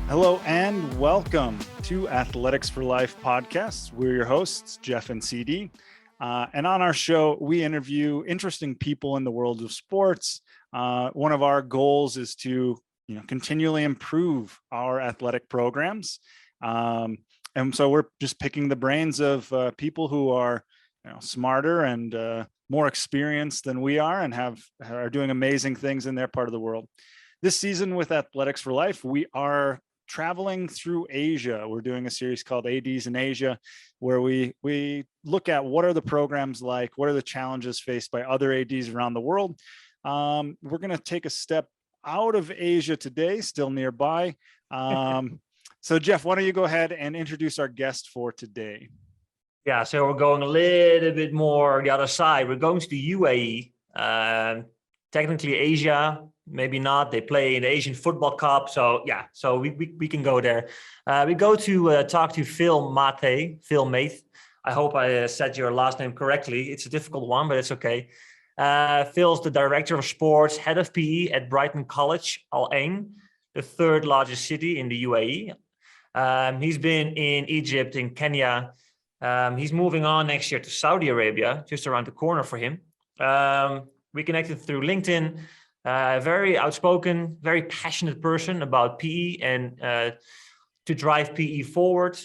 Hello and welcome to Athletics for Life podcast. We're your hosts, Jeff and CD. And on our show, we interview interesting people in the world of sports. One of our goals is to continually improve our athletic programs. And so we're just picking the brains of people who are smarter and more experienced than we are and are doing amazing things in their part of the world. This season with Athletics for Life, we are traveling through Asia. We're doing a series called ADs in Asia, where we look at what are the programs like, what are the challenges faced by other ADs around the world. We're going to take a step out of Asia today, still nearby. So Jeff, why don't you go ahead and introduce our guest for today? Yeah, so we're going a little bit more the other side. We're going to the UAE, technically Asia, maybe not. They play in the Asian Football Cup. So we can go there. We go to talk to Phil Mathe. I hope I said your last name correctly. It's a difficult one, but it's okay. Phil's the director of sports, head of PE at Brighton College Al Ain, the third largest city in the UAE. He's been in Egypt, in Kenya. He's moving on next year to Saudi Arabia, just around the corner for him. We connected through LinkedIn. Very outspoken, very passionate person about PE and to drive PE forward.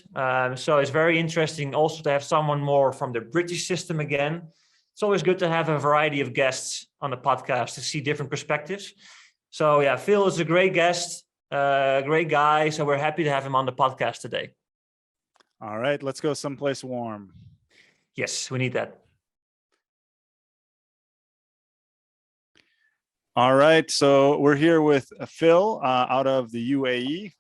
So it's very interesting also to have someone more from the British system again. It's always good to have a variety of guests on the podcast to see different perspectives. So yeah, Phil is a great guest, great guy. So we're happy to have him on the podcast today. All right, let's go someplace warm. Yes, we need that. All right, so we're here with Phil out of the UAE.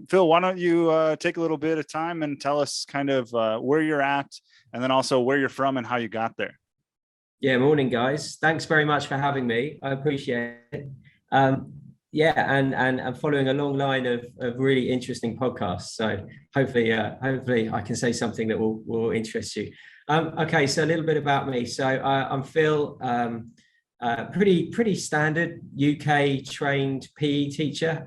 Phil, why don't you take a little bit of time and tell us kind of where you're at and then also where you're from and how you got there. Yeah, morning, guys. Thanks very much for having me. I appreciate it. And I'm following a long line of really interesting podcasts. So hopefully I can say something that will interest you. Okay, so a little bit about me. So I'm Phil. Pretty standard UK trained PE teacher,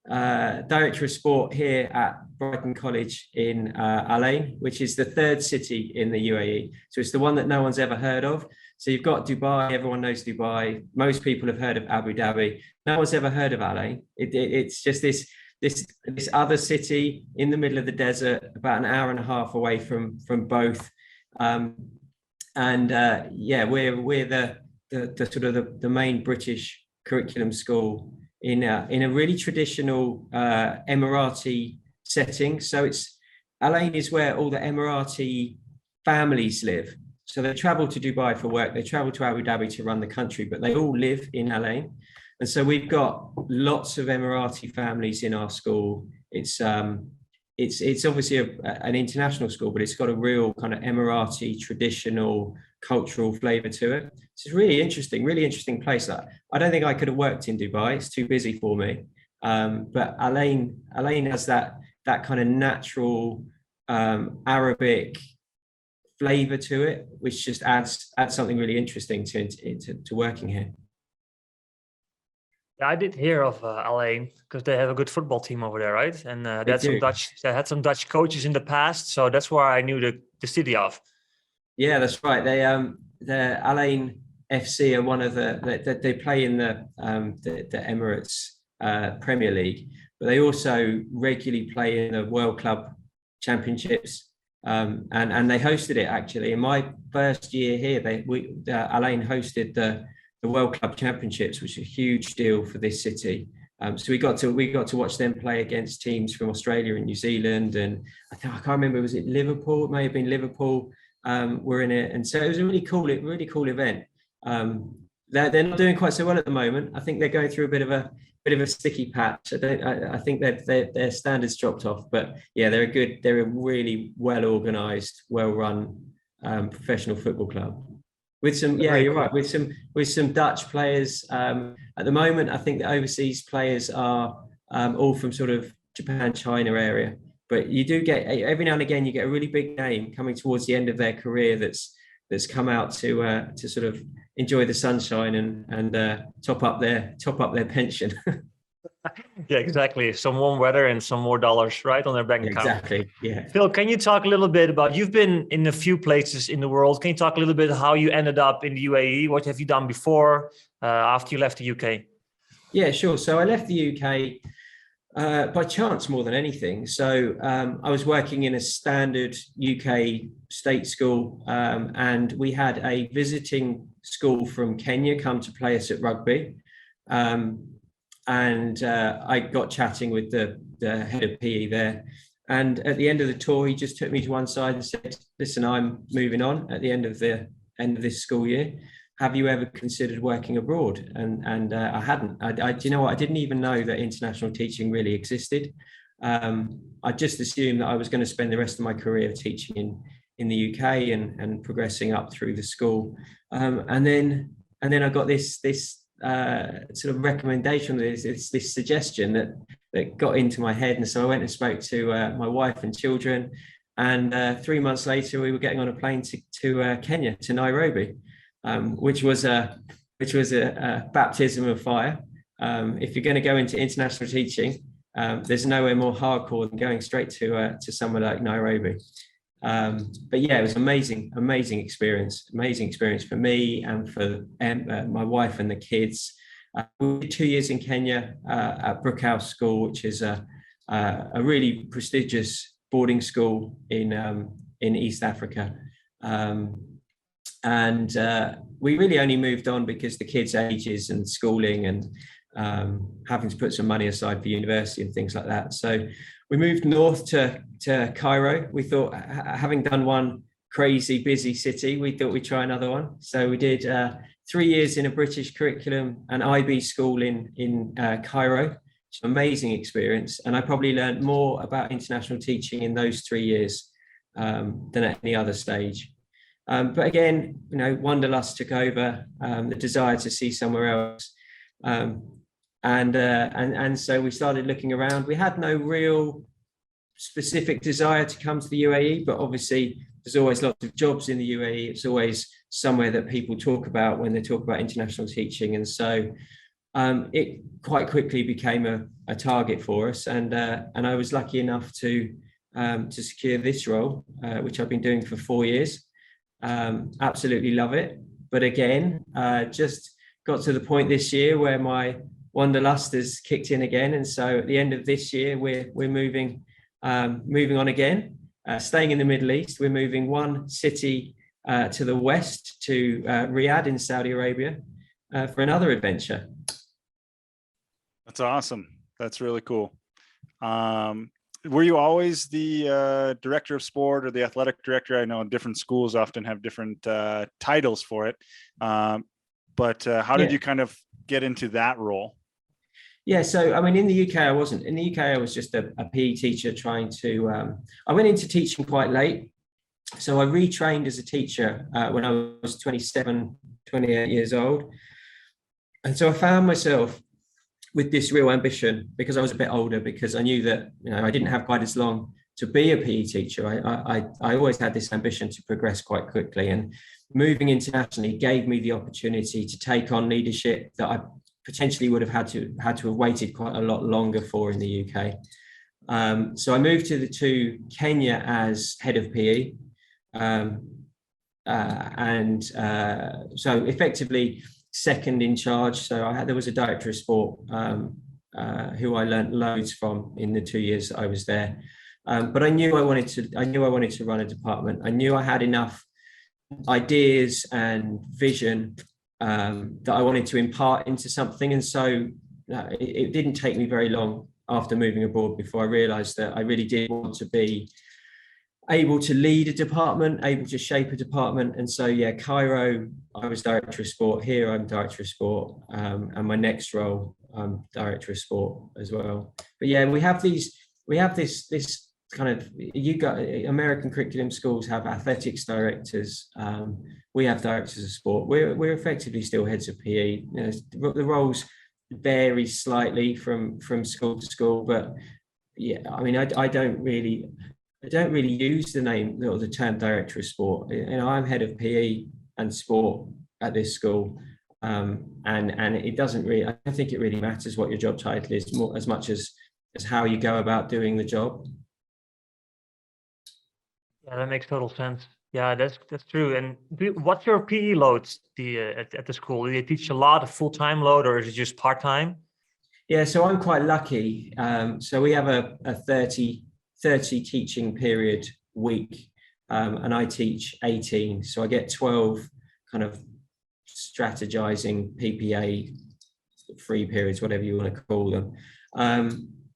director of sport here at Brighton College in Al Ain, which is the third city in the UAE. So it's the one that no one's ever heard of. So you've got Dubai, everyone knows Dubai. Most people have heard of Abu Dhabi. No one's ever heard of Al Ain. It's just this other city in the middle of the desert, about an hour and a half away from both. We're the main British curriculum school in a really traditional Emirati setting. So Al Ain is where all the Emirati families live. So they travel to Dubai for work, they travel to Abu Dhabi to run the country, but they all live in Al Ain. And so we've got lots of Emirati families in our school. It's obviously an international school, but it's got a real kind of Emirati traditional cultural flavor to it. It's really interesting place. I don't think I could have worked in Dubai. It's too busy for me. But Al Ain has that kind of natural Arabic flavor to it, which just adds something really interesting to working here. Yeah, I did hear of Al Ain because they have a good football team over there, right? And they had some Dutch coaches in the past, so that's where I knew the city of. Yeah, that's right. The Al Ain FC are one of they play in the Emirates Premier League, but they also regularly play in the World Club Championships, and they hosted it actually. In my first year here, Al Ain hosted the World Club Championships, which is a huge deal for this city. So we got to watch them play against teams from Australia and New Zealand, and I can't remember, was it Liverpool? It may have been Liverpool. Were in it, and so it was a really cool event. They're not doing quite so well at the moment. I think they're going through a bit of a sticky patch. I think that their standards dropped off, but yeah, they're a really well organized, well run professional football club. With some, yeah, you're right. With some Dutch players at the moment. I think the overseas players are all from sort of Japan, China area. But you do get, every now and again, you get a really big name coming towards the end of their career that's come out to sort of enjoy the sunshine and top up their pension. Yeah, exactly. Some warm weather and some more dollars, right, on their bank account. Exactly. Yeah. Phil, can you talk a little bit about, you've been in a few places in the world. Can you talk a little bit how you ended up in the UAE? What have you done before, after you left the UK? Yeah, sure. So I left the UK by chance more than anything. So I was working in a standard UK state school, and we had a visiting school from Kenya come to play us at rugby. And I got chatting with the head of PE there. And at the end of the tour, he just took me to one side and said, listen, I'm moving on at the end of this school year. Have you ever considered working abroad? And I hadn't. Do you know what? I didn't even know that international teaching really existed. I just assumed that I was going to spend the rest of my career teaching in the UK and progressing up through the school. And then I got this sort of recommendation, this suggestion that got into my head. And so I went and spoke to my wife and children. And 3 months later, we were getting on a plane to Kenya, to Nairobi. Which was a baptism of fire. If you're going to go into international teaching, there's nowhere more hardcore than going straight to somewhere like Nairobi. But yeah, it was amazing experience for me and for my wife and the kids. We did 2 years in Kenya at Brook House School, which is a really prestigious boarding school in East Africa. And we really only moved on because the kids' ages and schooling and having to put some money aside for university and things like that. So we moved north to Cairo. We thought, having done one crazy busy city, we thought we'd try another one. So we did 3 years in a British curriculum, an IB school in Cairo. It's an amazing experience. And I probably learned more about international teaching in those 3 years than at any other stage. But again, wanderlust took over, the desire to see somewhere else. And so we started looking around. We had no real specific desire to come to the UAE, but obviously there's always lots of jobs in the UAE. It's always somewhere that people talk about when they talk about international teaching. And so it quite quickly became a target for us. And I was lucky enough to secure this role, which I've been doing for 4 years. Absolutely love it. But again, just got to the point this year where my wanderlust has kicked in again. And so at the end of this year, we're moving on again, staying in the Middle East. We're moving one city to the west, to Riyadh in Saudi Arabia, for another adventure. That's awesome. That's really cool. Were you always the director of sport or the athletic director? I know different schools often have different titles for it. But how did you kind of get into that role? Yeah, so I mean, in the UK, I wasn't. In the UK, I was just a PE teacher trying to. I went into teaching quite late. So I retrained as a teacher when I was 27, 28 years old. And so I found myself with this real ambition, because I was a bit older, because I knew that I didn't have quite as long to be a PE teacher. I always had this ambition to progress quite quickly, and moving internationally gave me the opportunity to take on leadership that I potentially would have had to have waited quite a lot longer for in the UK. So I moved to Kenya as head of PE, so effectively second in charge. So there was a director of sport who I learned loads from in the 2 years that I was there. But I knew I wanted to run a department. I knew I had enough ideas and vision that I wanted to impart into something. And so it didn't take me very long after moving abroad before I realized that I really did want to be able to lead a department, able to shape a department. And so, yeah, Cairo, I was director of sport. Here, I'm director of sport. And my next role, I'm director of sport as well. But yeah, we have this kind of, American curriculum schools have athletics directors. We have directors of sport. We're effectively still heads of PE. The roles vary slightly from school to school, but yeah, I mean, I don't really use the name or the term director of sport. I'm head of PE and sport at this school. And it doesn't really, I don't think it really matters what your job title is more as much as how you go about doing the job. Yeah, that makes total sense. Yeah, that's true. And what's your PE loads at the school? Do they teach a lot of full-time load, or is it just part-time? Yeah, so I'm quite lucky. So we have a 30 teaching period week, and I teach 18. So I get 12 kind of strategizing PPA free periods, whatever you want to call them,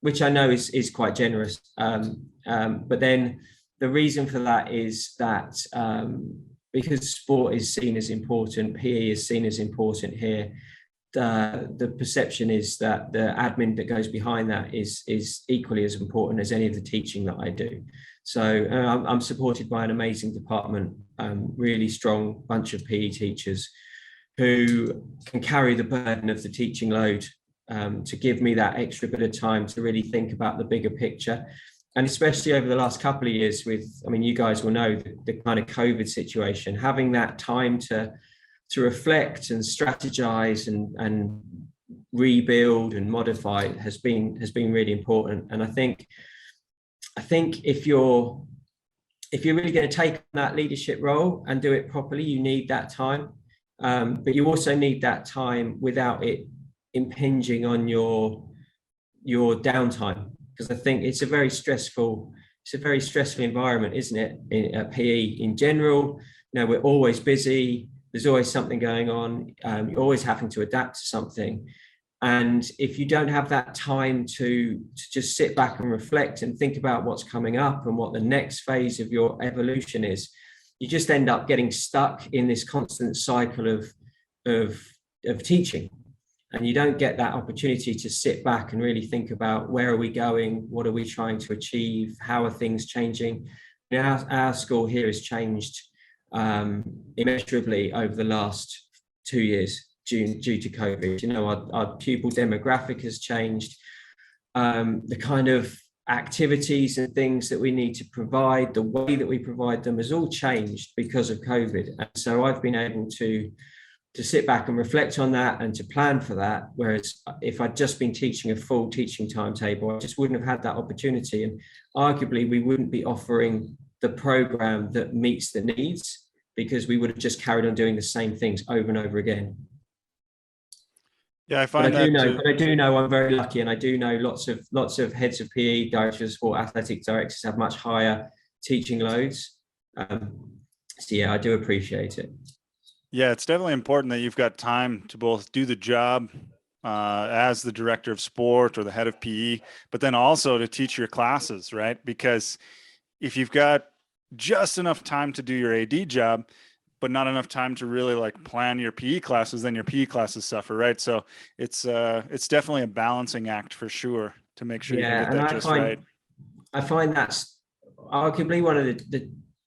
which I know is quite generous. But then the reason for that is that because sport is seen as important, PE is seen as important here. The perception is that the admin that goes behind that is equally as important as any of the teaching that I do. So I'm supported by an amazing department, really strong bunch of PE teachers who can carry the burden of the teaching load, to give me that extra bit of time to really think about the bigger picture. And especially over the last couple of years with, I mean, you guys will know the kind of COVID situation, having that time to reflect and strategize and rebuild and modify has been really important. And I think if you're really going to take that leadership role and do it properly, you need that time. But you also need that time without it impinging on your downtime, because I think it's a very stressful environment, isn't it? At PE in general, we're always busy. There's always something going on. You're always having to adapt to something. And if you don't have that time to just sit back and reflect and think about what's coming up and what the next phase of your evolution is, you just end up getting stuck in this constant cycle of teaching. And you don't get that opportunity to sit back and really think about where are we going? What are we trying to achieve? How are things changing? Our school here has changed immeasurably over the last 2 years due to COVID. Our pupil demographic has changed. The kind of activities and things that we need to provide, the way that we provide them has all changed because of COVID. And so I've been able to sit back and reflect on that and to plan for that. Whereas if I'd just been teaching a full teaching timetable, I just wouldn't have had that opportunity. And arguably we wouldn't be offering the program that meets the needs, because we would have just carried on doing the same things over and over again. Yeah, I find I do know I'm very lucky, and I do know lots of heads of PE, directors of sport, athletic directors have much higher teaching loads. So yeah, I do appreciate it. Yeah, it's definitely important that you've got time to both do the job as the director of sport or the head of PE, but then also to teach your classes, right? Because if you've got just enough time to do your AD job, but not enough time to really like plan your PE classes, then your PE classes suffer, right? So it's definitely a balancing act for sure to make sure you can get that just right. I find that's arguably one of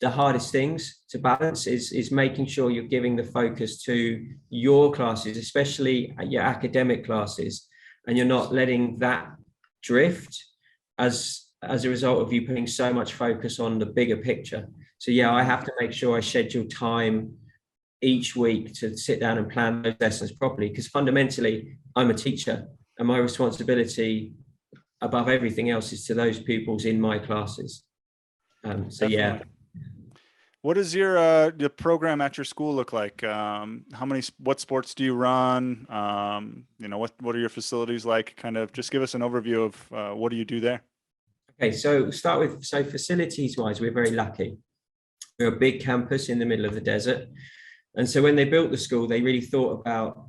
the hardest things to balance is making sure you're giving the focus to your classes, especially your academic classes, and you're not letting that drift as a result of you putting so much focus on the bigger picture. So yeah, I have to make sure I schedule time each week to sit down and plan those lessons properly, because fundamentally I'm a teacher and my responsibility above everything else is to those pupils in my classes. So definitely. Yeah. What does your the program at your school look like? What sports do you run? What are your facilities like? Kind of just give us an overview of what do you do there? Okay, so start with, facilities wise, we're very lucky. We're a big campus in the middle of the desert. And so when they built the school, they really thought about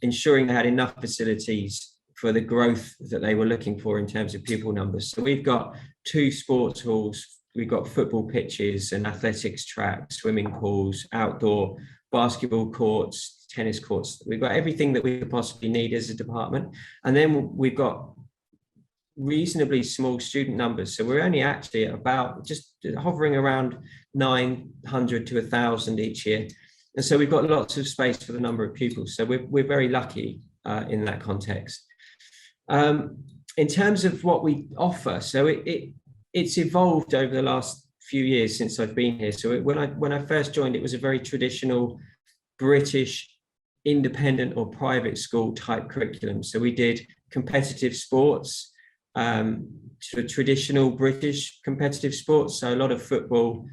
ensuring they had enough facilities for the growth that they were looking for in terms of pupil numbers. So we've got 2 sports halls, we've got football pitches and athletics tracks, swimming pools, outdoor basketball courts, tennis courts. We've got everything that we could possibly need as a department. And then we've got reasonably small student numbers. So we're only actually about just hovering around 900 to 1,000 each year. And so we've got lots of space for the number of pupils. So we're very lucky in that context. In terms of what we offer, so it's evolved over the last few years since I've been here. So when I first joined, it was a very traditional British independent or private school type curriculum. So we did competitive sports, traditional British competitive sports. So a lot of football,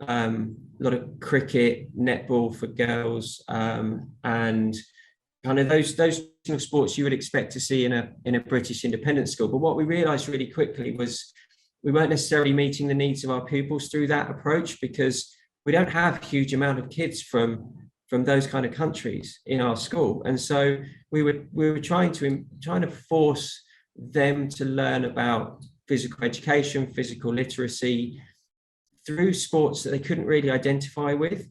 a lot of cricket, netball for girls, and kind of those sports you would expect to see in a British independent school. But what we realized really quickly was we weren't necessarily meeting the needs of our pupils through that approach, because we don't have a huge amount of kids from those kind of countries in our school. And so we were trying to force them to learn about physical education, physical literacy through sports that they couldn't really identify with.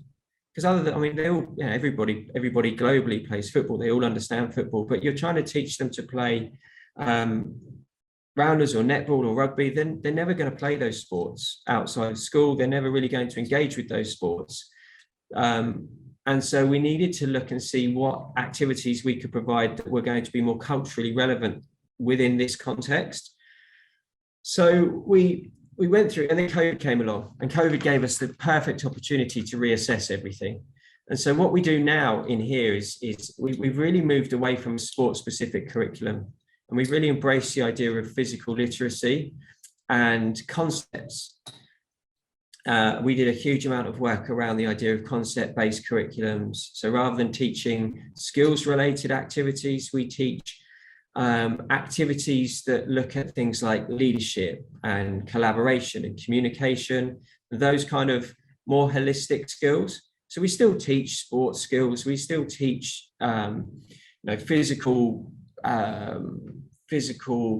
Because other than, I mean, they all, everybody globally plays football. They all understand football, but you're trying to teach them to play rounders or netball or rugby. Then they're never going to play those sports outside of school. They're never really going to engage with those sports. And so we needed to look and see what activities we could provide that were going to be more culturally relevant within this context. So we went through, and then COVID came along, and COVID gave us the perfect opportunity to reassess everything. And so what we do now in here is we've really moved away from a sport-specific curriculum, and we've really embraced the idea of physical literacy and concepts. We did a huge amount of work around the idea of concept-based curriculums. So rather than teaching skills-related activities, we teach activities that look at things like leadership and collaboration and communication, those kind of more holistic skills. So we still teach sports skills, we still teach physical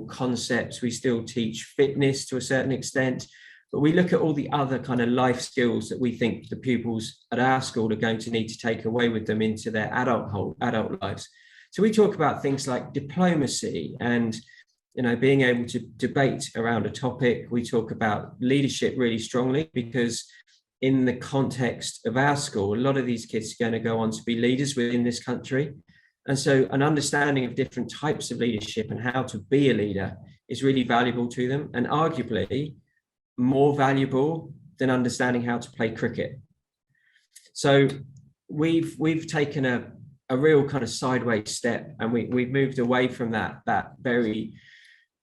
concepts, we still teach fitness to a certain extent, but we look at all the other kind of life skills that we think the pupils at our school are going to need to take away with them into their adult lives. So we talk about things like diplomacy and, being able to debate around a topic. We talk about leadership really strongly, because in the context of our school, a lot of these kids are going to go on to be leaders within this country. And so an understanding of different types of leadership and how to be a leader is really valuable to them, and arguably more valuable than understanding how to play cricket. So we've taken a real kind of sideways step, and we've moved away from that very,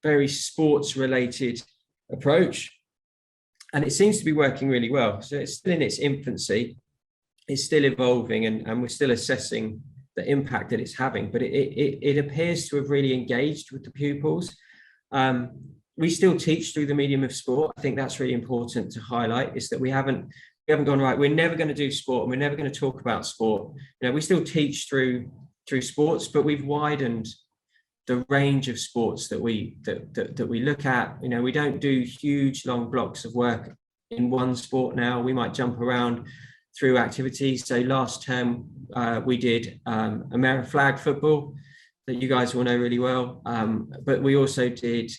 very sports related approach. And it seems to be working really well. So it's still in its infancy, it's still evolving, and we're still assessing the impact that it's having, but it appears to have really engaged with the pupils. We still teach through the medium of sport. I think that's really important to highlight, is that we haven't gone, right, we're never going to do sport and we're never going to talk about sport. We still teach through sports, but we've widened the range of sports that we look at. We don't do huge long blocks of work in one sport now. We might jump around through activities. So last term we did American flag football that you guys will know really well, but we also did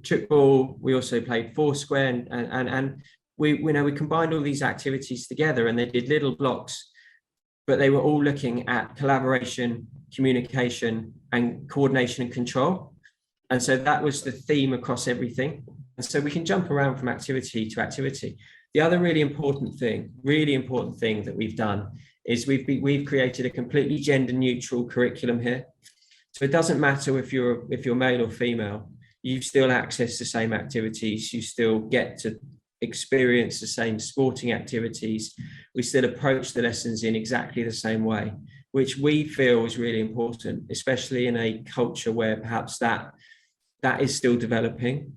football. We also played foursquare, and we combined all these activities together, and they did little blocks, but they were all looking at collaboration, communication, and coordination and control. And so that was the theme across everything. And so we can jump around from activity to activity. The other really important thing that we've done is we've created a completely gender neutral curriculum here. So it doesn't matter if you're male or female, you still access the same activities, you still get to experience the same sporting activities. We still approach the lessons in exactly the same way, which we feel is really important, especially in a culture where perhaps that is still developing.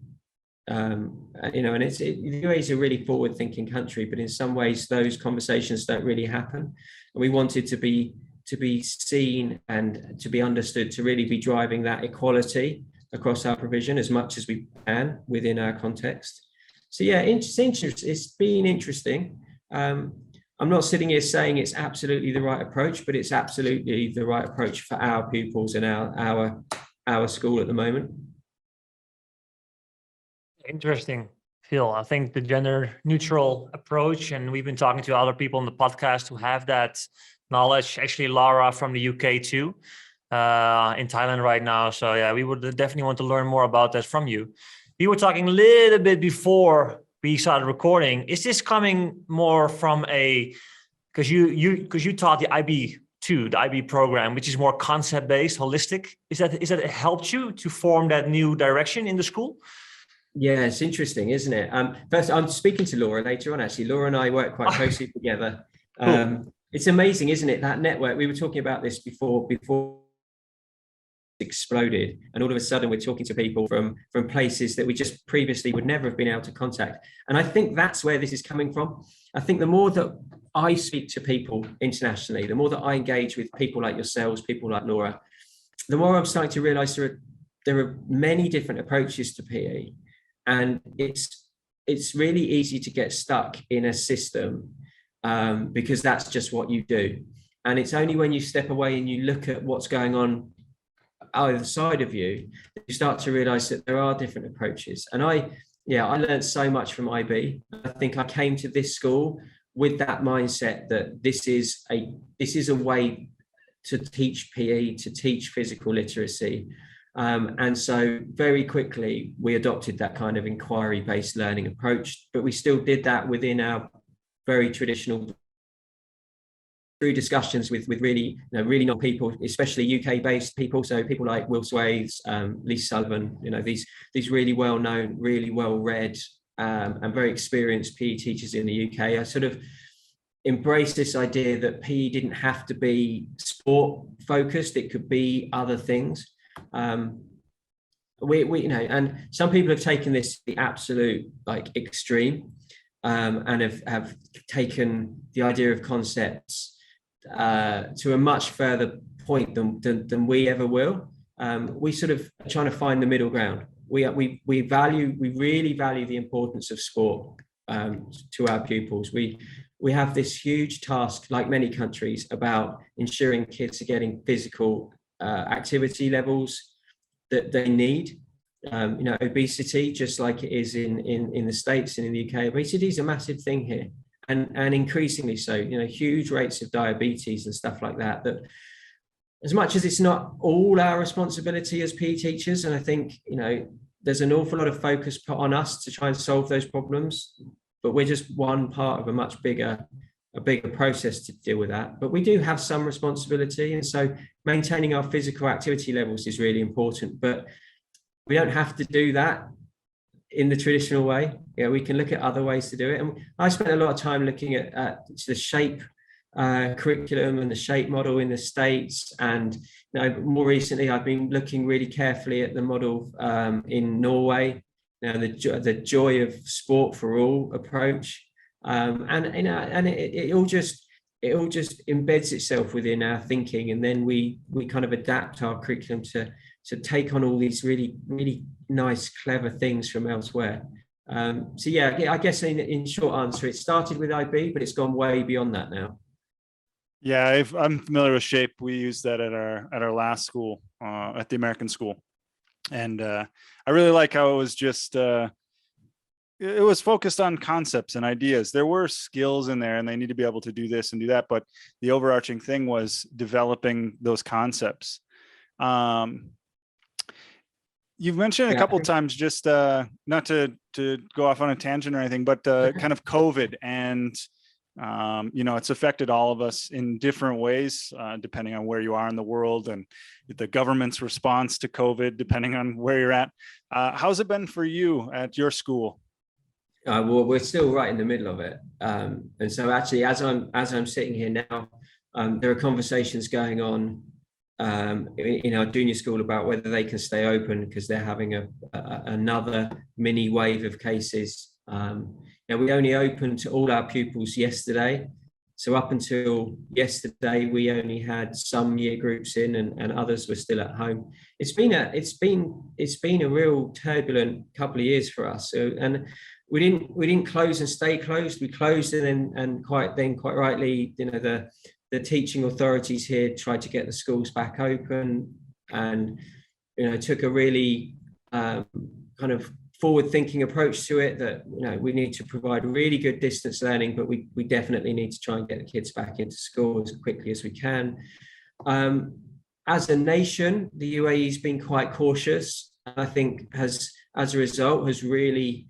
And the UAE is a really forward-thinking country, but in some ways those conversations don't really happen. And we wanted to be seen and to be understood, to really be driving that equality across our provision as much as we can within our context. So yeah, it's been interesting. I'm not sitting here saying it's absolutely the right approach, but it's absolutely the right approach for our pupils and our school at the moment. Interesting, Phil. I think the gender neutral approach, and we've been talking to other people on the podcast who have that knowledge. Actually, Lara from the UK too, in Thailand right now. So yeah, we would definitely want to learn more about that from you. We were talking a little bit before we started recording. Is this coming more from a because you taught the IB2, the IB program, which is more concept-based, holistic. Is that it helped you to form that new direction in the school? Yeah, it's interesting, isn't it? First, I'm speaking to Laura later on, actually. Laura and I work quite closely together. Cool. It's amazing, isn't it? That network, we were talking about this before it exploded, and all of a sudden we're talking to people from places that we just previously would never have been able to contact. And I think that's where this is coming from. I think the more that I speak to people internationally, the more that I engage with people like yourselves, people like Laura, the more I'm starting to realize there are many different approaches to PE. And it's really easy to get stuck in a system because that's just what you do. And it's only when you step away and you look at what's going on either side of you, you start to realize that there are different approaches. And I learned so much from IB. I think I came to this school with that mindset that this is a way to teach PE, to teach physical literacy. And so very quickly we adopted that kind of inquiry-based learning approach, but we still did that within our very traditional, through discussions with really, really not people, especially UK-based people. So people like Will Swathes, Lee Sullivan, these really well-known, really well-read, and very experienced PE teachers in the UK. I sort of embraced this idea that PE didn't have to be sport-focused; it could be other things. And some people have taken this to the absolute extreme, and have taken the idea of concepts to a much further point than we ever will. We sort of are trying to find the middle ground. We really value the importance of sport to our pupils. We have this huge task, like many countries, about ensuring kids are getting physical activity levels that they need. Obesity, just like it is in the States and in the UK, obesity is a massive thing here, and increasingly so. Huge rates of diabetes and stuff like that. That, as much as it's not all our responsibility as PE teachers, and I think there's an awful lot of focus put on us to try and solve those problems, but we're just one part of a bigger process to deal with that. But we do have some responsibility, and so maintaining our physical activity levels is really important. But we don't have to do that in the traditional way. We can look at other ways to do it. And I spent a lot of time looking at the SHAPE curriculum and the SHAPE model in the States. And more recently, I've been looking really carefully at the model in Norway. The joy of sport for all approach. And it all just embeds itself within our thinking, and then we kind of adapt our curriculum to take on all these really, really nice, clever things from elsewhere. I guess in short answer, it started with IB, but it's gone way beyond that now. Yeah, I'm familiar with SHAPE. We used that at our last school, at the American school, and I really like how it was just. It was focused on concepts and ideas. There were skills in there, and they need to be able to do this and do that. But the overarching thing was developing those concepts. You've mentioned a couple of times, just not to go off on a tangent or anything, but kind of COVID, and it's affected all of us in different ways, depending on where you are in the world, and the government's response to COVID, depending on where you're at. How's it been for you at your school? Well, we're still right in the middle of it, and so actually, as I'm sitting here now, there are conversations going on in our junior school about whether they can stay open because they're having another mini wave of cases. We only opened to all our pupils yesterday, so up until yesterday, we only had some year groups in, and others were still at home. It's been a real turbulent couple of years for us. And we didn't close and stay closed. We closed, and quite rightly, the teaching authorities here tried to get the schools back open, and took a really kind of forward-thinking approach to it, that we need to provide really good distance learning, but we definitely need to try and get the kids back into school as quickly as we can. As a nation, the UAE has been quite cautious, and I think as a result has really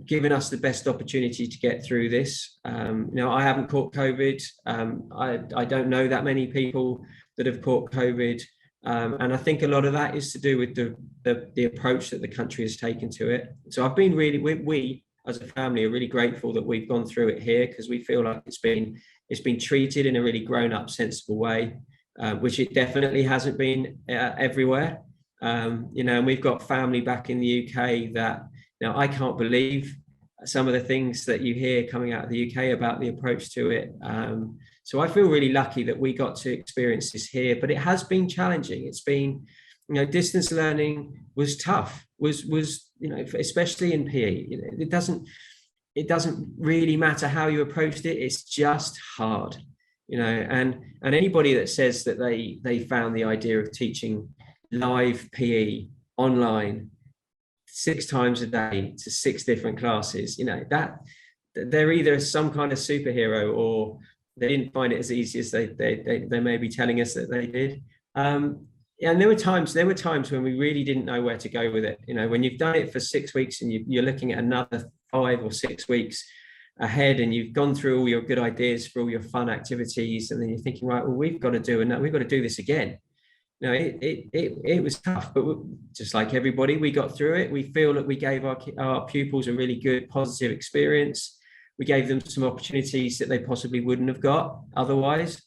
given us the best opportunity to get through this. I haven't caught COVID. I don't know that many people that have caught COVID. And I think a lot of that is to do with the approach that the country has taken to it. So I've been we as a family are really grateful that we've gone through it here, because we feel like it's been treated in a really grown-up, sensible way, which it definitely hasn't been everywhere. And we've got family back in the UK that, now, I can't believe some of the things that you hear coming out of the UK about the approach to it. So I feel really lucky that we got to experience this here, but it has been challenging. It's been, distance learning was tough, especially in PE. It doesn't really matter how you approached it. It's just hard, and anybody that says that they found the idea of teaching live PE online 6 times a day to 6 different classes, that they're either some kind of superhero, or they didn't find it as easy as they may be telling us that they did. And there were times when we really didn't know where to go with it. When you've done it for 6 weeks and you're looking at another 5 or 6 weeks ahead, and you've gone through all your good ideas for all your fun activities, and then you're thinking, right, well, we've got to do this again. It was tough, but just like everybody, we got through it. We feel that we gave our pupils a really good, positive experience. We gave them some opportunities that they possibly wouldn't have got otherwise.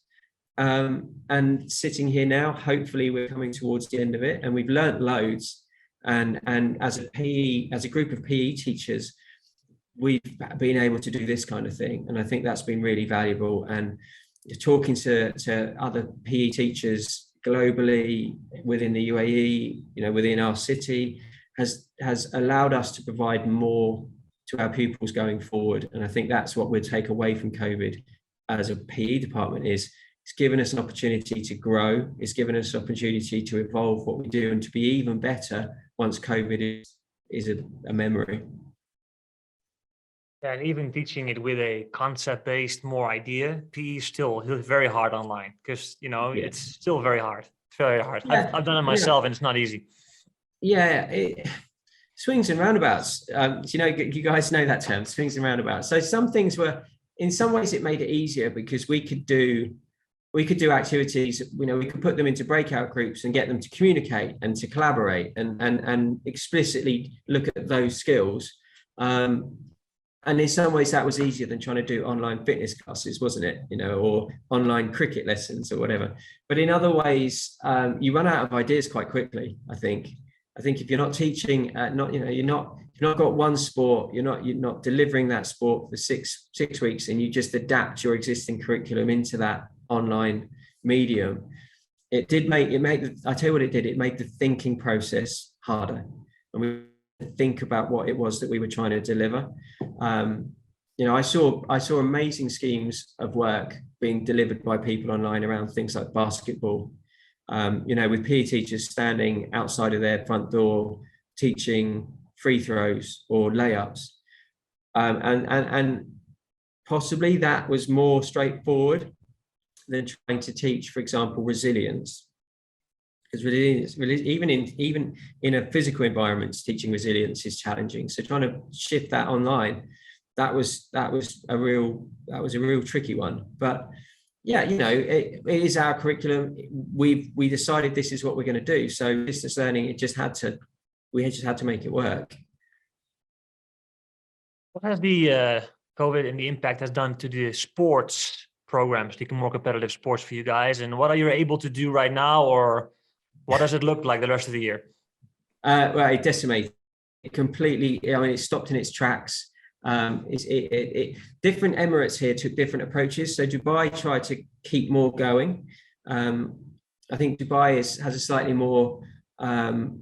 And sitting here now, hopefully we're coming towards the end of it, and we've learnt loads. And as a group of PE teachers, we've been able to do this kind of thing. And I think that's been really valuable. And talking to other PE teachers globally, within the UAE, within our city, has allowed us to provide more to our pupils going forward. And I think that's what we'll take away from COVID as a PE department. It's given us an opportunity to grow. It's given us an opportunity to evolve what we do and to be even better once COVID is a memory. And even teaching it with a concept-based more idea, PE is still very hard online, because it's still very hard. It's very hard. Yeah. I've done it myself, and it's not easy. Yeah, it swings and roundabouts. You guys know that term, swings and roundabouts. So some things were, in some ways, it made it easier because we could do activities. We could put them into breakout groups and get them to communicate and to collaborate and explicitly look at those skills. And in some ways that was easier than trying to do online fitness classes, wasn't it? Or online cricket lessons or whatever. But in other ways, you run out of ideas quite quickly. I think if you're not teaching, you've not got one sport, you're not delivering that sport for six weeks, and you just adapt your existing curriculum into that online medium. I tell you what it did. It made the thinking process harder, and we think about what it was that we were trying to deliver. I saw amazing schemes of work being delivered by people online around things like basketball, with PE teachers standing outside of their front door teaching free throws or layups, and possibly that was more straightforward than trying to teach, for example, resilience. Because even in a physical environment, teaching resilience is challenging. So trying to shift that online, that was a real tricky one. But yeah, it is our curriculum. We decided this is what we're going to do. So distance learning, we just had to make it work. What has the COVID and the impact has done to the sports programs, the more competitive sports for you guys, and what are you able to do right now, or what does it look like the rest of the year? Well, it decimated it completely. It stopped in its tracks. Different Emirates here took different approaches. So Dubai tried to keep more going. I think Dubai has a slightly more kind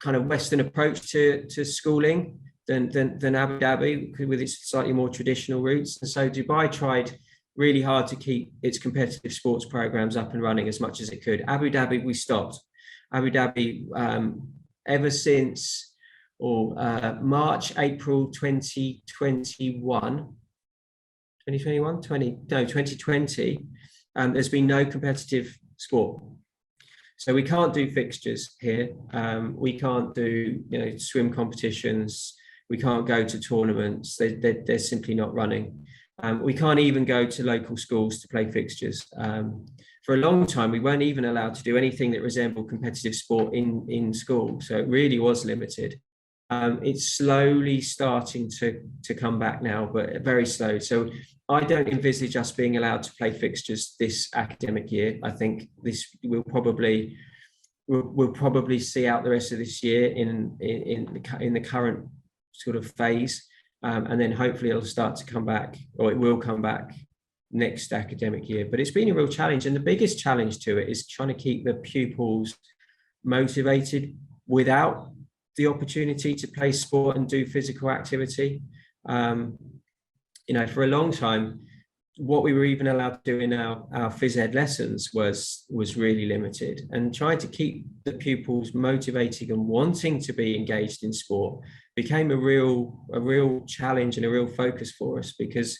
of Western approach to schooling than Abu Dhabi, with its slightly more traditional roots. And so Dubai tried really hard to keep its competitive sports programs up and running as much as it could. Abu Dhabi, we stopped. Abu Dhabi, ever since April 2020, there's been no competitive sport. So we can't do fixtures here. We can't do swim competitions. We can't go to tournaments. They're simply not running. We can't even go to local schools to play fixtures. For a long time, we weren't even allowed to do anything that resembled competitive sport in school. So it really was limited. It's slowly starting to come back now, but very slow. So I don't envisage us being allowed to play fixtures this academic year. I think this will probably see out the rest of this year in the current sort of phase, and then hopefully it'll start to come back, or it will come back next academic year. But it's been a real challenge, and the biggest challenge to it is trying to keep the pupils motivated without the opportunity to play sport and do physical activity. For a long time, what we were even allowed to do in our phys ed lessons was really limited, and trying to keep the pupils motivated and wanting to be engaged in sport became a real challenge and a real focus for us, because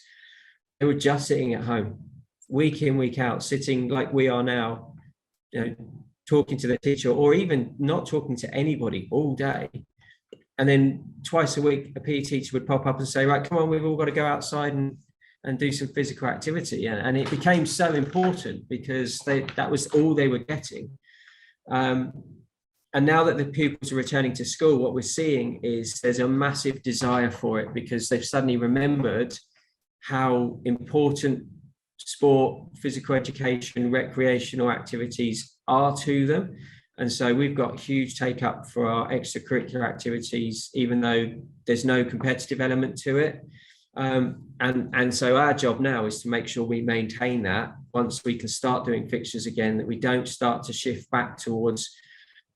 they were just sitting at home week in, week out, sitting like we are now, talking to the teacher, or even not talking to anybody all day. And then twice a week, a PE teacher would pop up and say, right, come on, we've all got to go outside and do some physical activity. And it became so important because that was all they were getting. And now that the pupils are returning to school, what we're seeing is there's a massive desire for it, because they've suddenly remembered how important sport, physical education, recreational activities are to them. And so we've got huge take up for our extracurricular activities, even though there's no competitive element to it. And so our job now is to make sure we maintain that once we can start doing fixtures again, that we don't start to shift back towards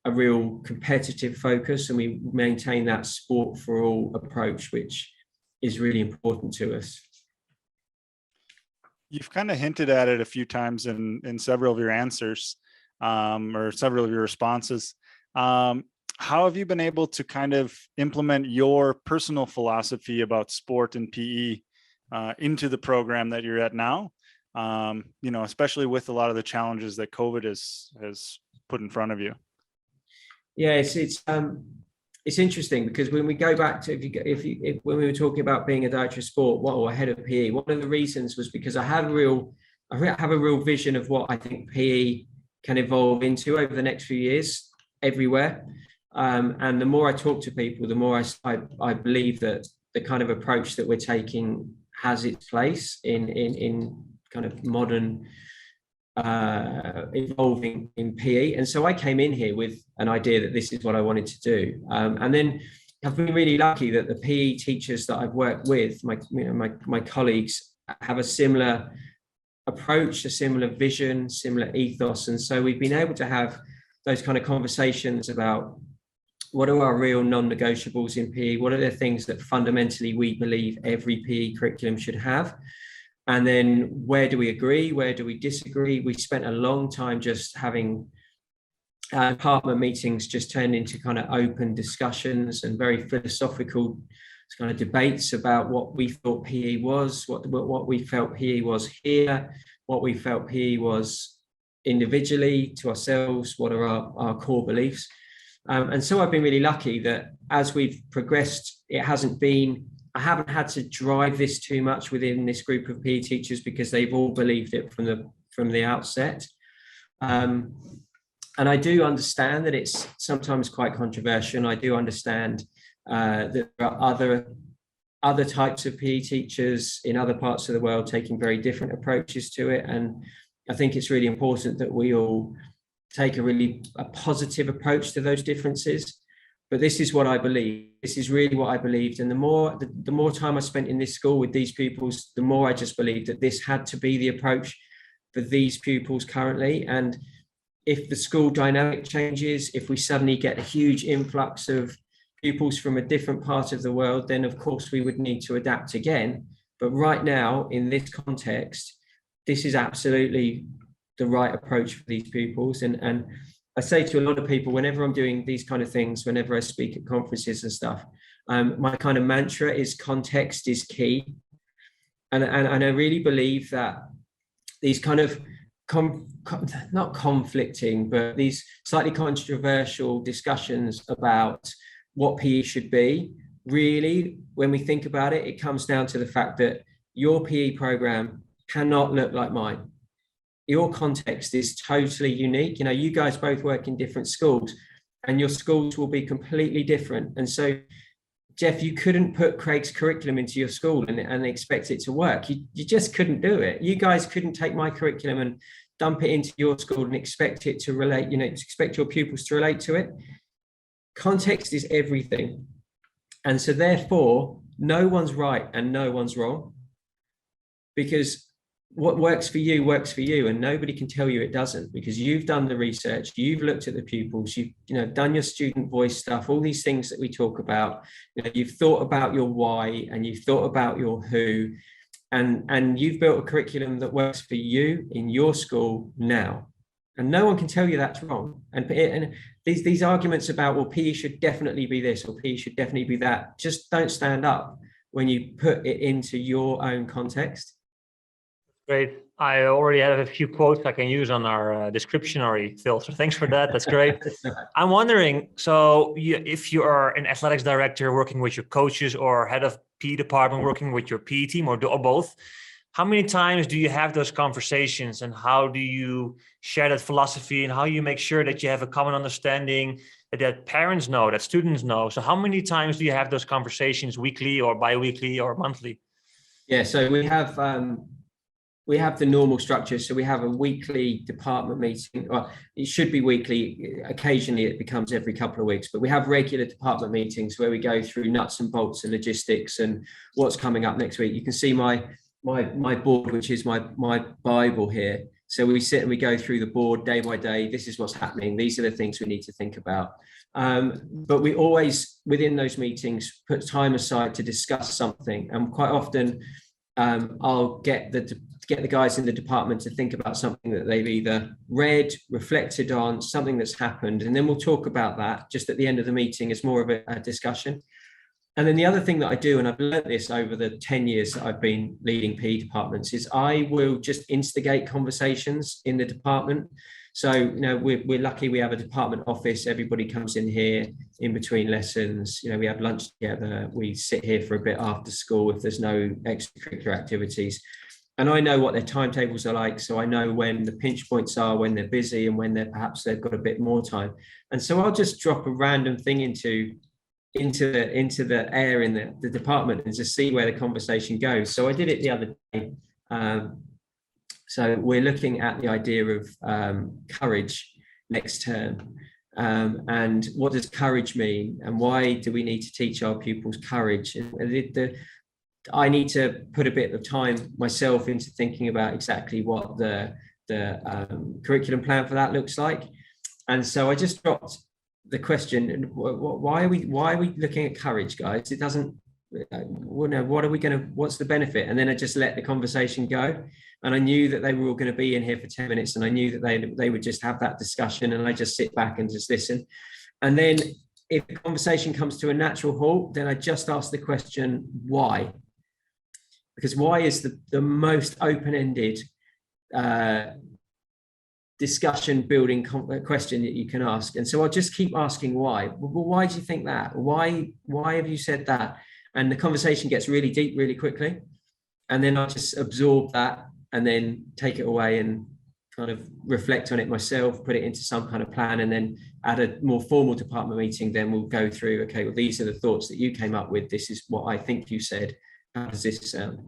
a real competitive focus, and we maintain that sport for all approach, which is really important to us. You've kind of hinted at it a few times in several of your answers, or several of your responses. How have you been able to kind of implement your personal philosophy about sport and PE into the program that you're at now? Especially with a lot of the challenges that COVID has put in front of you. Yeah, it's interesting, because when we go back to when we were talking about being a director of sport, or head of PE, one of the reasons was because I have a real vision of what I think PE can evolve into over the next few years everywhere. And the more I talk to people, the more I believe that the kind of approach that we're taking has its place in kind of modern evolving in PE. And so I came in here with an idea that this is what I wanted to do. And then I've been really lucky that the PE teachers that I've worked with, my colleagues, have a similar approach, a similar vision, similar ethos. And so we've been able to have those kind of conversations about what are our real non-negotiables in PE? What are the things that fundamentally we believe every PE curriculum should have? And then where do we agree? Where do we disagree? We spent a long time just having department meetings just turned into kind of open discussions and very philosophical kind of debates about what we thought PE was, what we felt PE was here, what we felt PE was individually to ourselves, what are our core beliefs. And so I've been really lucky that as we've progressed, I haven't had to drive this too much within this group of PE teachers, because they've all believed it from the outset. And I do understand that it's sometimes quite controversial. I do understand that there are other types of PE teachers in other parts of the world taking very different approaches to it. And I think it's really important that we all take a positive approach to those differences. But this is what I believe. This is really what I believed. And the more time I spent in this school with these pupils, the more I just believed that this had to be the approach for these pupils currently. And if the school dynamic changes, if we suddenly get a huge influx of pupils from a different part of the world, then of course we would need to adapt again. But right now, in this context, this is absolutely the right approach for these pupils. And I say to a lot of people, whenever I'm doing these kind of things, whenever I speak at conferences and stuff, my kind of mantra is context is key. And I really believe that these kind of not conflicting, but these slightly controversial discussions about what PE should be really, when we think about it, it comes down to the fact that your PE program cannot look like mine. Your context is totally unique. You know, you guys both work in different schools and your schools will be completely different. And so, Jeff, you couldn't put Craig's curriculum into your school and expect it to work. You just couldn't do it. You guys couldn't take my curriculum and dump it into your school and expect it to relate, expect your pupils to relate to it. Context is everything. And so therefore, no one's right and no one's wrong, because what works for you, and nobody can tell you it doesn't, because you've done the research, you've looked at the pupils, you've done your student voice stuff, all these things that we talk about. You've thought about your why and you've thought about your who, and you've built a curriculum that works for you in your school now. And no one can tell you that's wrong. And these arguments about, well, PE should definitely be this or PE should definitely be that, just don't stand up when you put it into your own context. Great. I already have a few quotes I can use on our descriptionary, Phil. So thanks for that. That's great. I'm wondering, so if you are an athletics director working with your coaches or head of PE department working with your PE team or both, how many times do you have those conversations, and how do you share that philosophy, and how you make sure that you have a common understanding that parents know, that students know? So how many times do you have those conversations, weekly or bi-weekly or monthly? Yeah, so we have the normal structure. So we have a weekly department meeting. Well, it should be weekly. Occasionally it becomes every couple of weeks, but we have regular department meetings where we go through nuts and bolts and logistics and what's coming up next week. You can see my board, which is my Bible here. So we sit and we go through the board day by day. This is what's happening. These are the things we need to think about. But we always, within those meetings, put time aside to discuss something. And quite often I'll get the guys in the department to think about something that they've either read, reflected on, something that's happened. And then we'll talk about that just at the end of the meeting as more of a discussion. And then the other thing that I do, and I've learned this over the 10 years that I've been leading PE departments, is I will just instigate conversations in the department. So, we're lucky we have a department office. Everybody comes in here in between lessons. We have lunch together. We sit here for a bit after school if there's no extracurricular activities. And I know what their timetables are like. So I know when the pinch points are, when they're busy and when they've got a bit more time. And so I'll just drop a random thing into the air in the department and just see where the conversation goes. So I did it the other day. So we're looking at the idea of courage next term. And what does courage mean? And why do we need to teach our pupils courage? I need to put a bit of time myself into thinking about exactly what the curriculum plan for that looks like. And so I just dropped the question, why are we looking at courage, guys? It doesn't, what's the benefit? And then I just let the conversation go. And I knew that they were all going to be in here for 10 minutes, and I knew that they would just have that discussion, and I just sit back and just listen. And then if the conversation comes to a natural halt, then I just ask the question, why? Because why is the most open-ended discussion building question that you can ask. And so I'll just keep asking why. Well, why do you think that? Why have you said that? And the conversation gets really deep really quickly. And then I just absorb that and then take it away and kind of reflect on it myself, put it into some kind of plan. And then at a more formal department meeting, then we'll go through, okay, well, these are the thoughts that you came up with. This is what I think you said. How does this sound?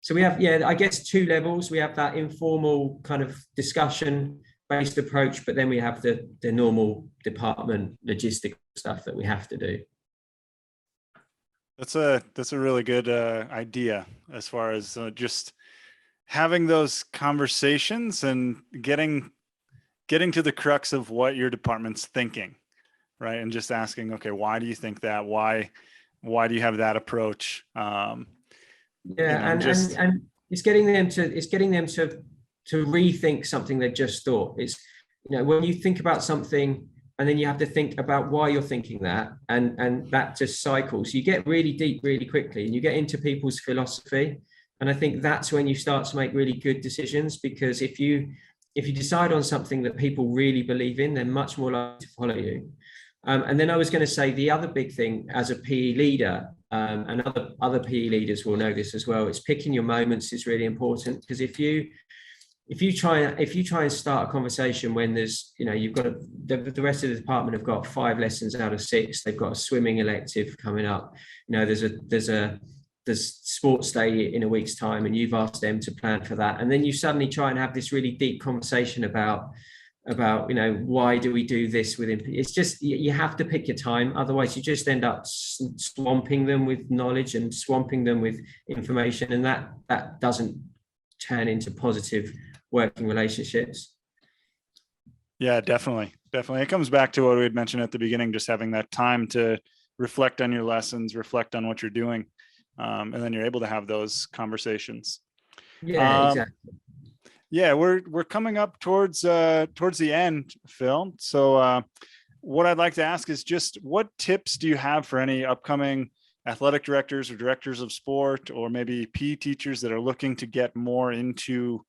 So we have, I guess 2 levels. We have that informal kind of discussion based approach, but then we have the normal department logistical stuff that we have to do. That's a really good idea as far as just having those conversations and getting to the crux of what your department's thinking, right? And just asking, okay, why do you think that? Why do you have that approach? And it's getting them to rethink something they just thought. It's, when you think about something and then you have to think about why you're thinking that, and that just cycles. You get really deep really quickly, and you get into people's philosophy. And I think that's when you start to make really good decisions, because if you decide on something that people really believe in, they're much more likely to follow you. And then I was going to say the other big thing as a PE leader, and other PE leaders will know this as well, it's picking your moments is really important, because if you try and start a conversation when there's, you've got the rest of the department have got 5 lessons out of 6, they've got a swimming elective coming up, there's sports day in a week's time, and you've asked them to plan for that, and then you suddenly try and have this really deep conversation about why do we do this within, it's just, you have to pick your time, otherwise you just end up swamping them with knowledge and swamping them with information, and that doesn't turn into positive working relationships. Yeah, definitely. It comes back to what we had mentioned at the beginning, just having that time to reflect on your lessons, reflect on what you're doing, and then you're able to have those conversations. Yeah, exactly. Yeah, we're coming up towards the end, Phil. So what I'd like to ask is just what tips do you have for any upcoming athletic directors or directors of sport, or maybe PE teachers that are looking to get more into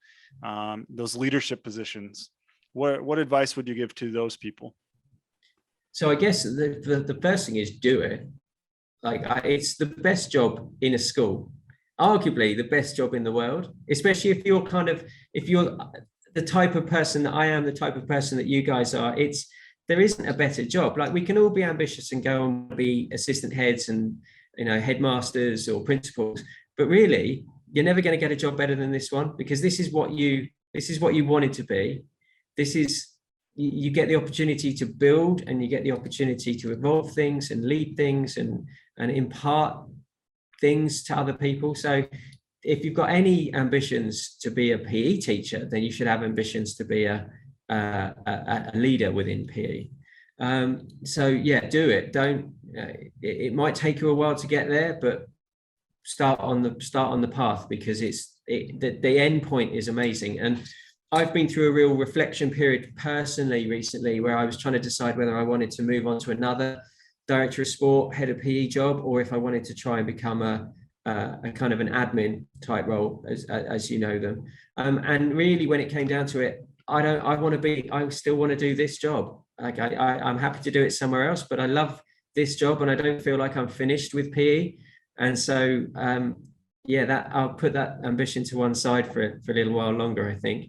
those leadership positions? What advice would you give to those people? So I guess the first thing is do it. It's the best job in a school, arguably the best job in the world, especially if you're the type of person that I am, the type of person that you guys are. There isn't a better job. Like, we can all be ambitious and go and be assistant heads and headmasters or principals, but really you're never going to get a job better than this one, because this is what you want it to be. You get the opportunity to build, and you get the opportunity to evolve things and lead things and impart things to other people. So if you've got any ambitions to be a PE teacher, then you should have ambitions to be a leader within PE. So yeah, do it. It might take you a while to get there, but start on the path, because the end point is amazing. And I've been through a real reflection period personally recently, where I was trying to decide whether I wanted to move on to another director of sport, head of PE job, or if I wanted to try and become a kind of an admin type role, as you know them. And really, when it came down to it, I still want to do this job. Like, I'm happy to do it somewhere else, but I love this job, and I don't feel like I'm finished with PE. And so, that I'll put that ambition to one side for a little while longer, I think.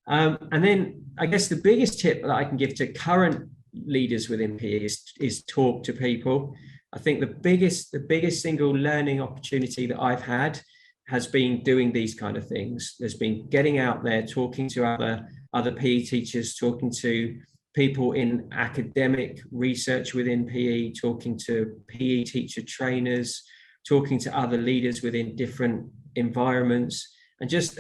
And then I guess the biggest tip that I can give to current leaders within PE is talk to people. I think the biggest single learning opportunity that I've had has been doing these kind of things. There's been getting out there, talking to other PE teachers, talking to people in academic research within PE, talking to PE teacher trainers, talking to other leaders within different environments, and just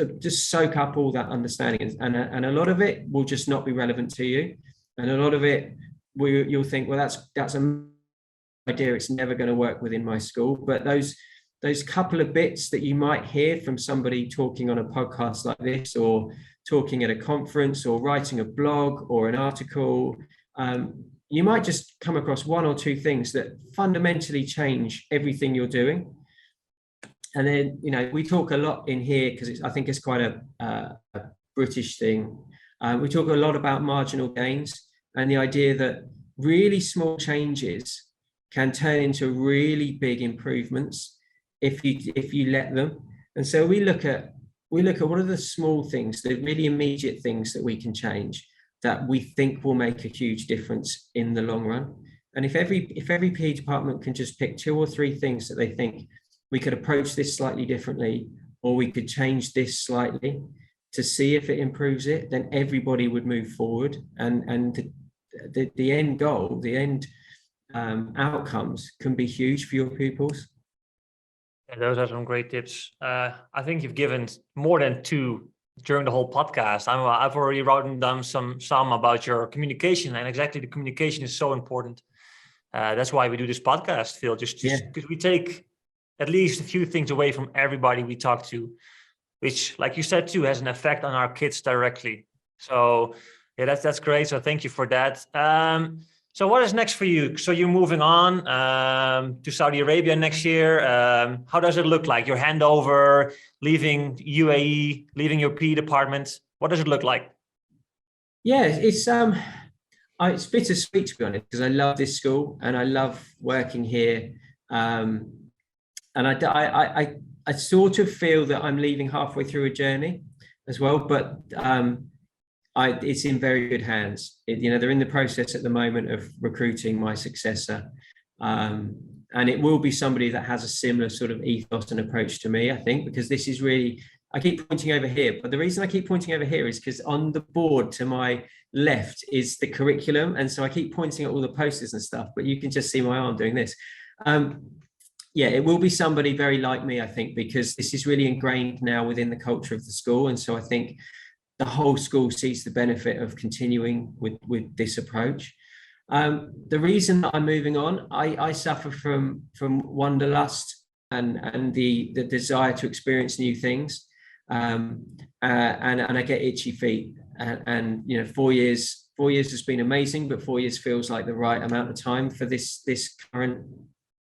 soak up all that understanding. And a lot of it will just not be relevant to you. And a lot of it, you'll think, well, that's an idea, it's never going to work within my school. But those couple of bits that you might hear from somebody talking on a podcast like this, or talking at a conference, or writing a blog or an article, you might just come across one or two things that fundamentally change everything you're doing. And then, we talk a lot in here, because I think it's quite a British thing. We talk a lot about marginal gains, and the idea that really small changes can turn into really big improvements if you let them. And so we look at what are the small things, the really immediate things that we can change, that we think will make a huge difference in the long run. And if every PE department can just pick 2 or 3 things that they think, we could approach this slightly differently, or we could change this slightly to see if it improves it, then everybody would move forward. And the end goal, the end outcomes can be huge for your pupils. Yeah, those are some great tips. I think you've given more than 2 during the whole podcast. I've already written down some about your communication, and exactly the communication is so important. That's why we do this podcast, Phil, just because we take at least a few things away from everybody we talk to, which, like you said too, has an effect on our kids directly. So yeah, that's great. So thank you for that. So what is next for you? So you're moving on to Saudi Arabia next year. How does it look like? Your handover, leaving UAE, leaving your PE department. What does it look like? Yeah, it's It's bittersweet, to be honest, because I love this school and I love working here. And I sort of feel that I'm leaving halfway through a journey as well, but it's in very good hands. They're in the process at the moment of recruiting my successor. And it will be somebody that has a similar sort of ethos and approach to me, I think, because this is really, I keep pointing over here, but the reason I keep pointing over here is because on the board to my left is the curriculum. And so I keep pointing at all the posters and stuff, but you can just see my arm doing this. Yeah, it will be somebody very like me, I think, because this is really ingrained now within the culture of the school. And so I think the whole school sees the benefit of continuing with this approach. The reason that I'm moving on, I suffer from wanderlust and the desire to experience new things, and I get itchy feet. And 4 years has been amazing, but 4 years feels like the right amount of time for this current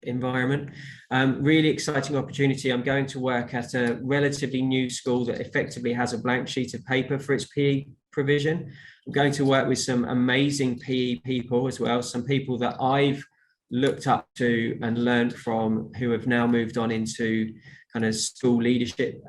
environment. Really exciting opportunity. I'm going to work at a relatively new school that effectively has a blank sheet of paper for its PE provision. I'm going to work with some amazing PE people as well, some people that I've looked up to and learned from, who have now moved on into kind of school leadership,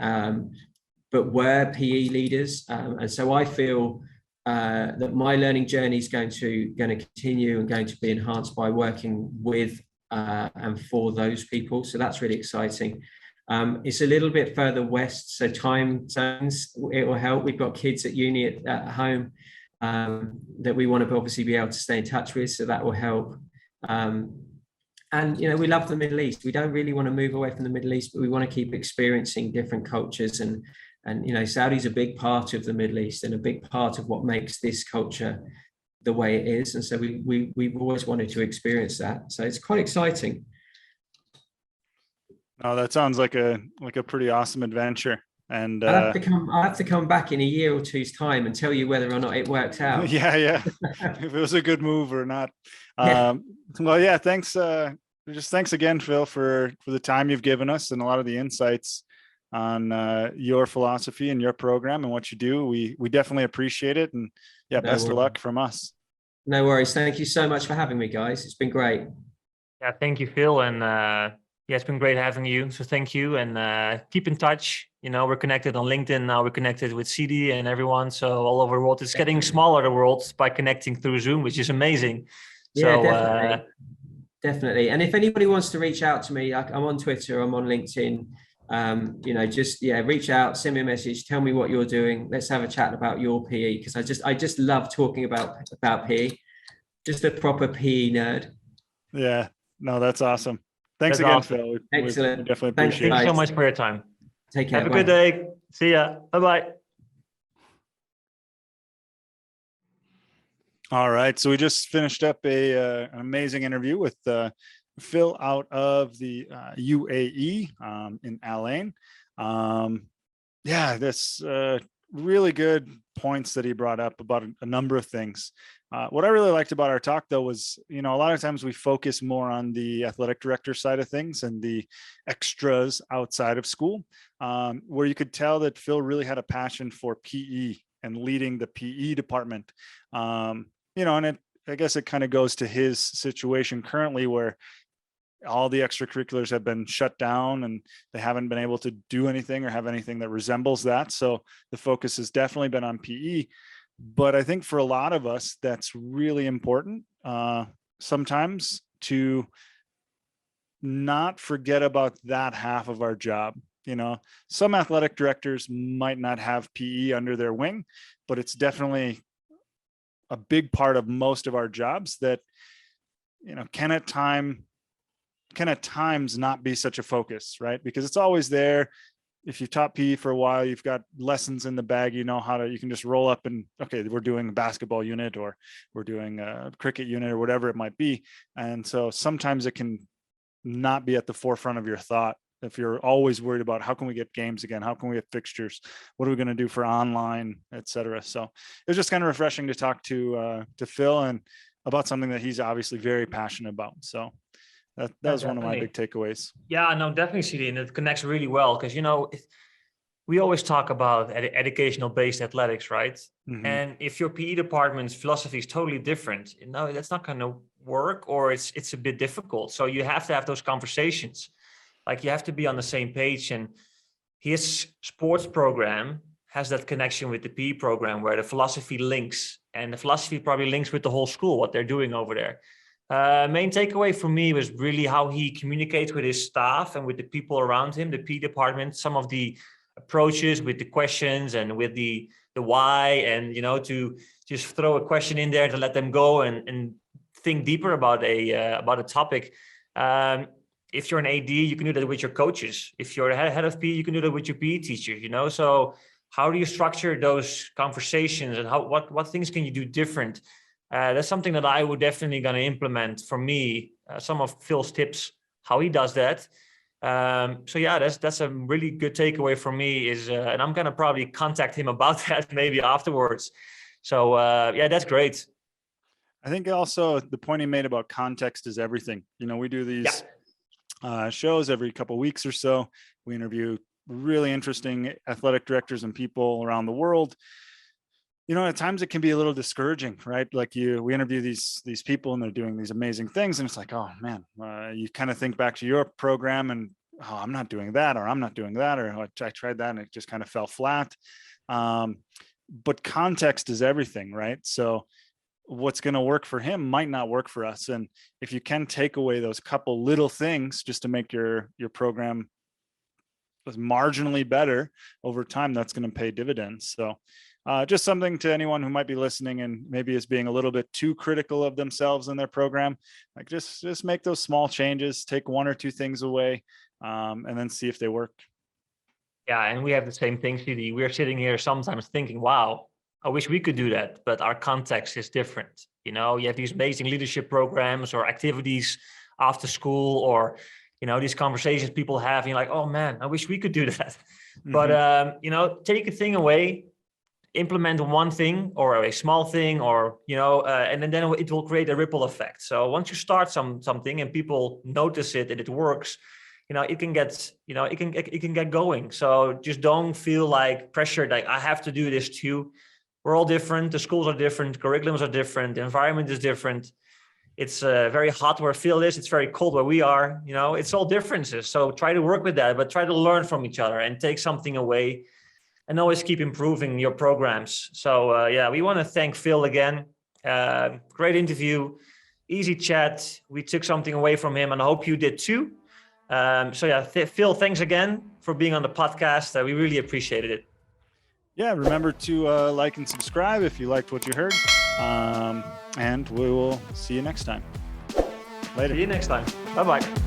but were PE leaders. And so I feel that my learning journey is going to continue and going to be enhanced by working with and for those people. So that's really exciting. It's a little bit further west, so time zones, it will help. We've got kids at uni at home that we want to obviously be able to stay in touch with, so that will help. And we love the Middle East. We don't really want to move away from the Middle East, but we want to keep experiencing different cultures. And Saudi's a big part of the Middle East and a big part of what makes this culture the way it is. And so we've always wanted to experience that. So it's quite exciting. Oh, that sounds like a pretty awesome adventure. And I'll have to come back in a year or two's time and tell you whether or not it worked out. Yeah. If it was a good move or not. Yeah. Well, yeah, thanks. Just thanks again, Phil, for the time you've given us and a lot of the insights on your philosophy and your program and what you do. We definitely appreciate it. And yeah, best of luck from us. No worries. Thank you so much for having me, guys. It's been great. Yeah, thank you, Phil. And yeah, it's been great having you. So thank you, and keep in touch. We're connected on LinkedIn now. We're connected with CD and everyone. So all over the world, it's getting smaller, the world, by connecting through Zoom, which is amazing. Yeah, so, definitely. And if anybody wants to reach out to me, I'm on Twitter, I'm on LinkedIn. Just reach out, send me a message, tell me what you're doing. Let's have a chat about your PE, because I just love talking about PE. Just a proper PE nerd. Yeah, no, that's awesome. Thanks again, awesome. Phil. Excellent. We definitely appreciate it. Thank you so much for your time. Take care. Have a good day. See ya. Bye-bye. All right. So we just finished up an amazing interview with Phil out of the UAE in Al Ain. Yeah, that's really good points that he brought up about a number of things. What I really liked about our talk, though, was, a lot of times we focus more on the athletic director side of things and the extras outside of school, where you could tell that Phil really had a passion for PE and leading the PE department. And I guess it kind of goes to his situation currently, where all the extracurriculars have been shut down and they haven't been able to do anything or have anything that resembles that. So the focus has definitely been on PE. But I think for a lot of us, that's really important sometimes to not forget about that half of our job. Some athletic directors might not have PE under their wing, but it's definitely a big part of most of our jobs that, can at times not be such a focus, right? Because it's always there. If you've taught PE for a while, you've got lessons in the bag, you can just roll up and, okay, we're doing a basketball unit or we're doing a cricket unit or whatever it might be. And so sometimes it can not be at the forefront of your thought if you're always worried about how can we get games again? How can we get fixtures? What are we going to do for online, et cetera? So it was just kind of refreshing to talk to Phil and about something that he's obviously very passionate about. So that was one of my big takeaways. Yeah, no, definitely, CD, and it connects really well because we always talk about educational-based athletics, right? Mhm. And if your PE department's philosophy is totally different, that's not going to work, or it's a bit difficult. So you have to have those conversations. Like, you have to be on the same page. And his sports program has that connection with the PE program where the philosophy links, and the philosophy probably links with the whole school, what they're doing over there. Main takeaway for me was really how he communicates with his staff and with the people around him, the PE department, some of the approaches with the questions and with the why, and to just throw a question in there to let them go and think deeper about a topic. If you're an AD, you can do that with your coaches. If you're head of PE, you can do that with your PE teacher. So how do you structure those conversations, and what things can you do different? That's something that I would definitely going to implement for me. Some of Phil's tips, how he does that. So yeah, that's a really good takeaway for me, and I'm going to probably contact him about that maybe afterwards. So yeah, that's great. I think also the point he made about context is everything. We do these shows every couple of weeks or so. We interview really interesting athletic directors and people around the world. At times it can be a little discouraging, right? Like we interview these people and they're doing these amazing things, and it's like, oh man, you kind of think back to your program and, oh, I'm not doing that, or I'm not doing that, or oh, I tried that and it just kind of fell flat. But context is everything, right? So what's going to work for him might not work for us. And if you can take away those couple little things just to make your program marginally better over time, that's going to pay dividends. So just something to anyone who might be listening and maybe is being a little bit too critical of themselves in their program, like just make those small changes, take one or two things away, and then see if they work. Yeah, and we have the same thing, CD. We're sitting here sometimes thinking, wow, I wish we could do that, but our context is different. You have these amazing leadership programs or activities after school, or these conversations people have, and you're like, oh man, I wish we could do that. Mm-hmm. But take a thing away, implement one thing or a small thing, or and then it will create a ripple effect. So once you start something and people notice it and it works, it can get going. So just don't feel like pressured, like I have to do this too. We're all different. The schools are different. Curriculums are different. The environment is different. It's very hot where Phil is. It's very cold where we are. It's all differences. So try to work with that, but try to learn from each other and take something away, and always keep improving your programs. So yeah, we want to thank Phil again. Great interview, easy chat. We took something away from him, and I hope you did too. So yeah, Phil, thanks again for being on the podcast. We really appreciated it. Yeah, remember to like and subscribe if you liked what you heard. And we will see you next time. Later. See you next time. Bye-bye.